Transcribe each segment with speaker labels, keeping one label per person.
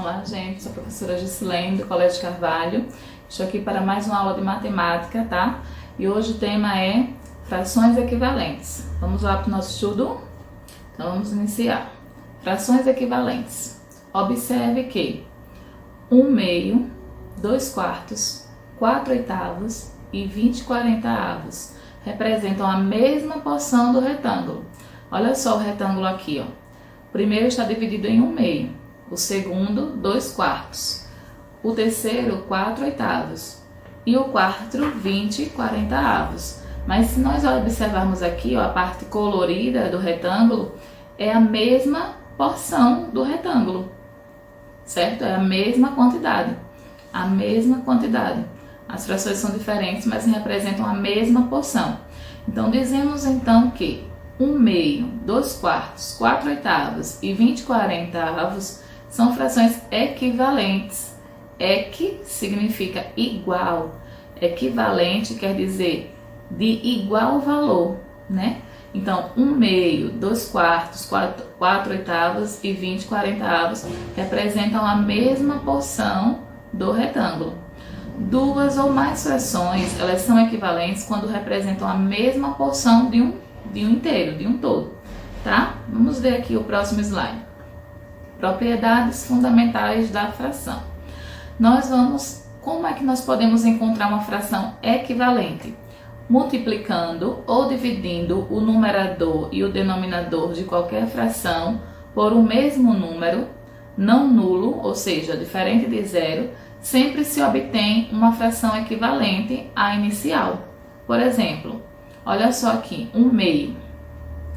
Speaker 1: Olá, gente, sou a professora Gisilene do Colégio Carvalho. Estou aqui para mais uma aula de matemática, tá? E hoje o tema é frações equivalentes. Vamos lá para o nosso estudo? Então vamos iniciar. Frações equivalentes. Observe que 1/2, 2/4, 4/8 e 20/40 representam a mesma porção do retângulo. Olha só o retângulo aqui, ó. O primeiro está dividido em 1/2, o segundo 2/4, o terceiro 4/8 e o quarto 20/40. Mas se nós observarmos aqui, ó, a parte colorida do retângulo é a mesma porção do retângulo, certo? É a mesma quantidade, a mesma quantidade. As frações são diferentes, mas representam a mesma porção. Então dizemos então que 1/2, 2/4, 4/8 e 20/40 são frações equivalentes. Equi significa igual. Equivalente quer dizer de igual valor, né? Então, 1/2, 2/4, 4/8 e 20/40 representam a mesma porção do retângulo. Duas ou mais frações, elas são equivalentes quando representam a mesma porção de um inteiro, de um todo, tá? Vamos ver aqui o próximo slide. Propriedades fundamentais da fração. Como é que nós podemos encontrar uma fração equivalente? Multiplicando ou dividindo o numerador e o denominador de qualquer fração por o mesmo número, não nulo, ou seja, diferente de zero, sempre se obtém uma fração equivalente à inicial. Por exemplo, olha só aqui, 1/2.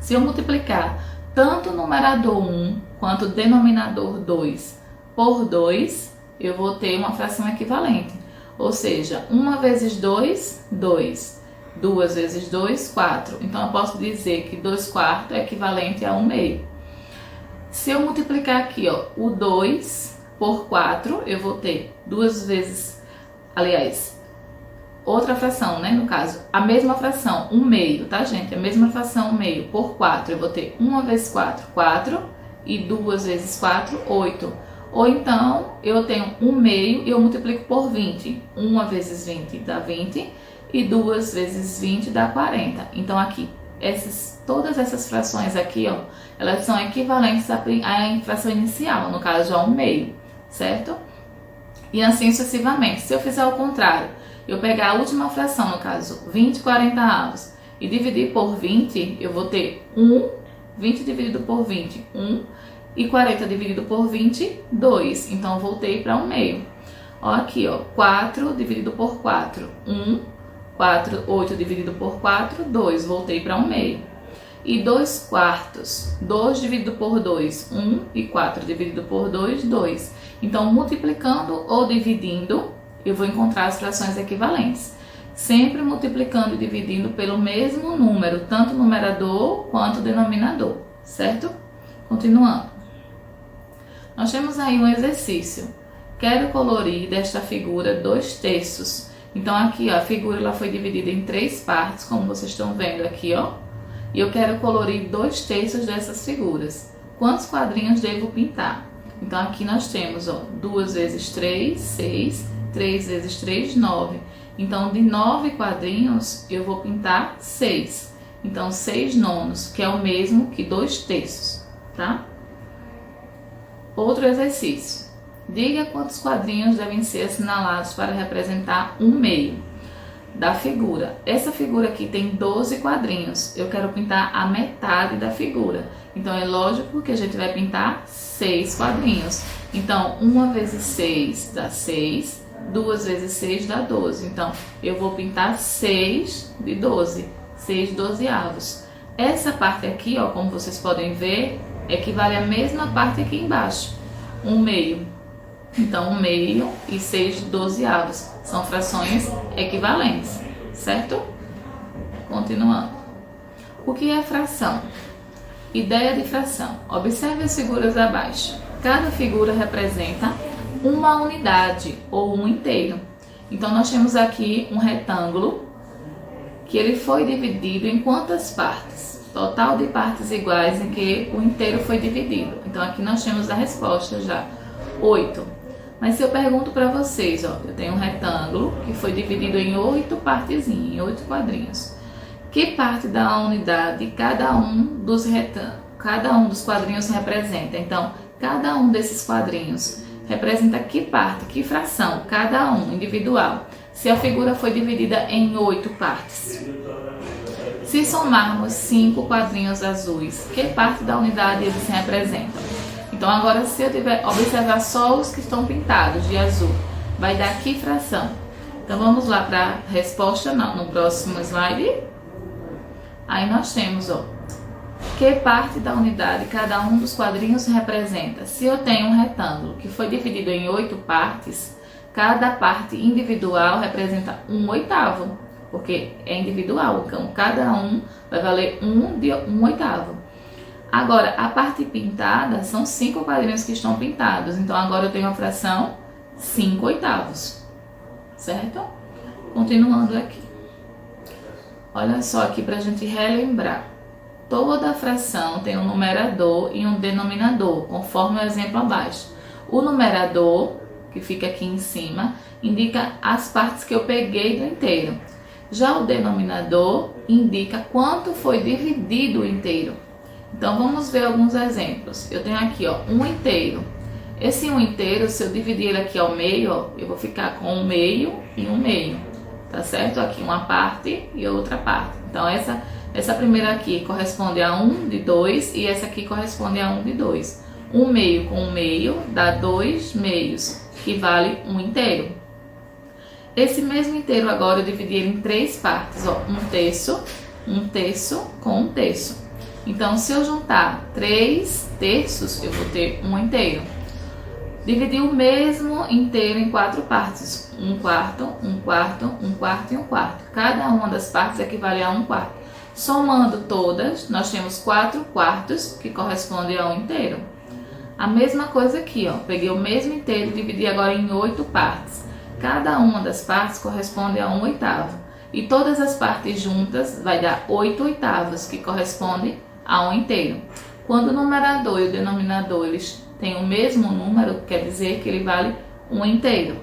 Speaker 1: Se eu multiplicar tanto o numerador 1 quanto o denominador 2 por 2, eu vou ter uma fração equivalente. Ou seja, 1 vezes 2, 2. 2 vezes 2, 4. Então, eu posso dizer que 2/4 é equivalente a 1/2. Se eu multiplicar aqui, ó, o 2 por 4, eu vou ter outra fração, né? No caso, a mesma fração, 1/2, tá, gente? A mesma fração, 1/2 por 4, eu vou ter 1 vezes 4, 4, e 2 vezes 4, 8. Ou então, eu tenho 1/2 e eu multiplico por 20. 1 vezes 20 dá 20, e 2 vezes 20 dá 40. Então, aqui, todas essas frações aqui, ó, elas são equivalentes à fração inicial, no caso, a 1/2, certo? E assim sucessivamente. Se eu fizer o contrário, eu pegar a última fração, no caso, 20/40, e dividir por 20, eu vou ter 20 dividido por 20, 1, e 40 dividido por 20, 2. Então, eu voltei para 1/2. Ó, aqui, ó, 4 dividido por 4, 1, 8 dividido por 4, 2. Voltei para 1/2. E 2/4, 2 dividido por 2, 1, e 4 dividido por 2, 2. Então, multiplicando ou dividindo, eu vou encontrar as frações equivalentes. Sempre multiplicando e dividindo pelo mesmo número, tanto o numerador quanto o denominador, certo? Continuando. Nós temos aí um exercício. Quero colorir desta figura 2/3. Então, aqui, ó, a figura ela foi dividida em 3 partes, como vocês estão vendo aqui, ó. E eu quero colorir 2/3 dessas figuras. Quantos quadrinhos devo pintar? Então, aqui nós temos, ó, 2 vezes 3, 6, 3 vezes 3, 9. Então, de 9 quadrinhos, eu vou pintar 6. Então, 6/9, que é o mesmo que 2/3, tá? Outro exercício. Diga quantos quadrinhos devem ser assinalados para representar 1/2 da figura. Essa figura aqui tem 12 quadrinhos. Eu quero pintar a metade da figura. Então, é lógico que a gente vai pintar 6 quadrinhos. Então, 1 vezes 6 dá 6. 2 vezes 6 dá 12. Então, eu vou pintar 6 de 12. 6 dozeavos. Essa parte aqui, ó, como vocês podem ver, equivale à mesma parte aqui embaixo. 1/2. Então, 1/2 e 6 dozeavos são frações equivalentes, certo? Continuando. O que é fração? Ideia de fração. Observe as figuras abaixo. Cada figura representa uma unidade ou um inteiro. Então, nós temos aqui um retângulo que ele foi dividido em quantas partes? Total de partes iguais em que o inteiro foi dividido. Então, aqui nós temos a resposta já. 8. Mas se eu pergunto para vocês, ó, eu tenho um retângulo que foi dividido em 8 partezinhas, em 8 quadrinhos. Que parte da unidade cada um dos quadrinhos representa? Então, cada um desses quadrinhos representa que parte, que fração, cada um individual. Se a figura foi dividida em 8 partes. Se somarmos 5 quadrinhos azuis, que parte da unidade eles representam? Então agora se eu tiver observar só os que estão pintados de azul, vai dar que fração? Então vamos lá para a resposta no próximo slide. Aí nós temos, ó, que parte da unidade cada um dos quadrinhos representa? Se eu tenho um retângulo que foi dividido em 8 partes, cada parte individual representa 1/8, porque é individual, então cada um vai valer 1/8. Agora, a parte pintada são 5 quadrinhos que estão pintados, então agora eu tenho a fração 5/8, certo? Continuando aqui. Olha só aqui para a gente relembrar. Toda fração tem um numerador e um denominador, conforme o exemplo abaixo. O numerador, que fica aqui em cima, indica as partes que eu peguei do inteiro. Já o denominador indica quanto foi dividido o inteiro. Então vamos ver alguns exemplos. Eu tenho aqui, ó, 1 inteiro. Esse 1 inteiro, se eu dividir ele aqui ao meio, ó, eu vou ficar com 1 meio e 1 meio. Tá certo? Aqui uma parte e outra parte. Então essa primeira aqui corresponde a 1 de 2 e essa aqui corresponde a 1 de 2. 1 meio com 1 meio dá 2 meios, que vale 1 inteiro. Esse mesmo inteiro agora eu dividi ele em 3 partes, ó, 1 terço com 1 terço. Então, se eu juntar 3 terços, eu vou ter 1 inteiro. Dividi o mesmo inteiro em 4 partes, 1 quarto, 1 quarto, 1 quarto e 1 quarto. Cada uma das partes equivale a 1 quarto. Somando todas, nós temos 4 quartos, que corresponde a 1 inteiro. A mesma coisa aqui, ó, peguei o mesmo inteiro e dividi agora em 8 partes. Cada uma das partes corresponde a 1/8. E todas as partes juntas vai dar 8/8, que corresponde a 1 inteiro. Quando o numerador e o denominador eles têm o mesmo número, quer dizer que ele vale 1 inteiro,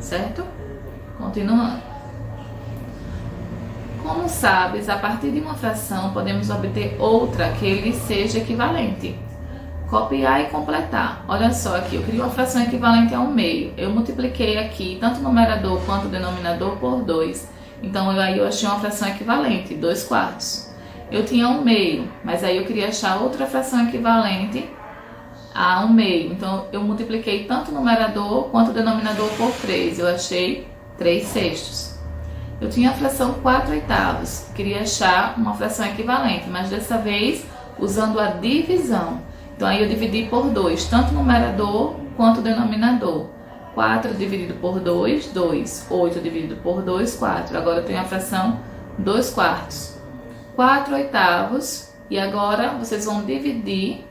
Speaker 1: certo? Continuando. Como sabes, a partir de uma fração podemos obter outra que lhe seja equivalente. Copiar e completar. Olha só aqui, eu queria uma fração equivalente a 1 meio. Eu multipliquei aqui tanto o numerador quanto o denominador por 2. Então aí eu achei uma fração equivalente, 2 quartos. Eu tinha 1 meio, mas aí eu queria achar outra fração equivalente a 1 meio. Então eu multipliquei tanto o numerador quanto o denominador por 3. Eu achei 3 sextos. Eu tinha a fração 4/8. Queria achar uma fração equivalente, mas dessa vez usando a divisão. Então aí eu dividi por 2, tanto o numerador quanto o denominador. 4 dividido por 2, 2. 8 dividido por 2, 4. Agora eu tenho a fração 2 quartos. 4/8. E agora vocês vão dividir,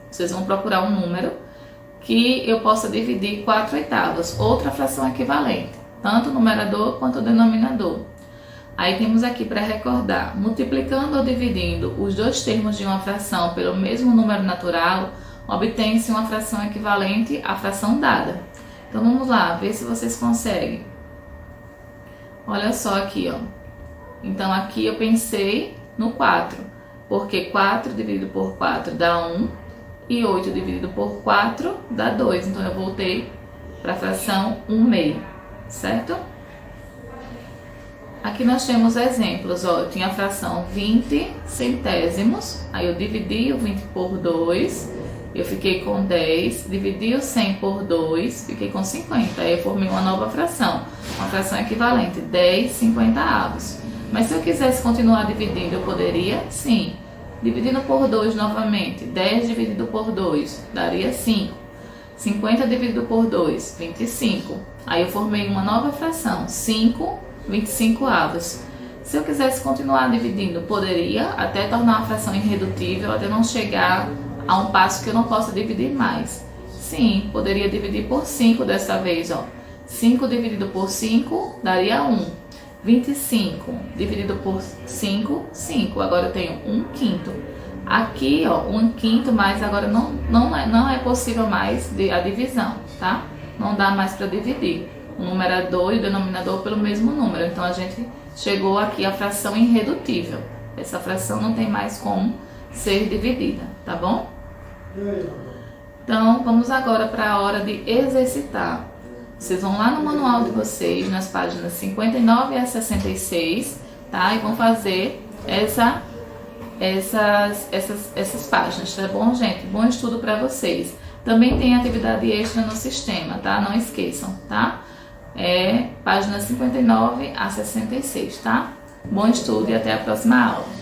Speaker 1: vocês vão procurar um número que eu possa dividir 4/8. Outra fração equivalente, tanto o numerador quanto o denominador. Aí temos aqui para recordar, multiplicando ou dividindo os dois termos de uma fração pelo mesmo número natural, obtém-se uma fração equivalente à fração dada. Então vamos lá, ver se vocês conseguem. Olha só aqui, ó. Então aqui eu pensei no 4, porque 4 dividido por 4 dá 1 e 8 dividido por 4 dá 2. Então eu voltei para a fração 1 meio, certo? Aqui nós temos exemplos, ó, eu tinha a fração 20 centésimos, aí eu dividi o 20 por 2, eu fiquei com 10, dividi o 100 por 2, fiquei com 50, aí eu formei uma nova fração, uma fração equivalente, 10 50avos. Mas se eu quisesse continuar dividindo, eu poderia? Sim. Dividindo por 2 novamente, 10 dividido por 2, daria 5. 50 dividido por 2, 25. Aí eu formei uma nova fração, 5 25avos. Se eu quisesse continuar dividindo, poderia até tornar a fração irredutível, até não chegar a um passo que eu não possa dividir mais. Sim, poderia dividir por 5 dessa vez, ó. 5 dividido por 5 daria 1. 25 dividido por 5, 5. Agora eu tenho 1/5. Aqui, ó, 1/5, mas agora não é possível mais a divisão. tá? Não dá mais para dividir o numerador e o denominador pelo mesmo número. Então, a gente chegou aqui à fração irredutível. Essa fração não tem mais como ser dividida, tá bom? Então, vamos agora para a hora de exercitar. Vocês vão lá no manual de vocês, nas páginas 59 a 66, tá? E vão fazer essas páginas, tá bom, gente? Bom estudo para vocês. Também tem atividade extra no sistema, tá? Não esqueçam, tá? Página 59 a 66, tá? Bom estudo e até a próxima aula.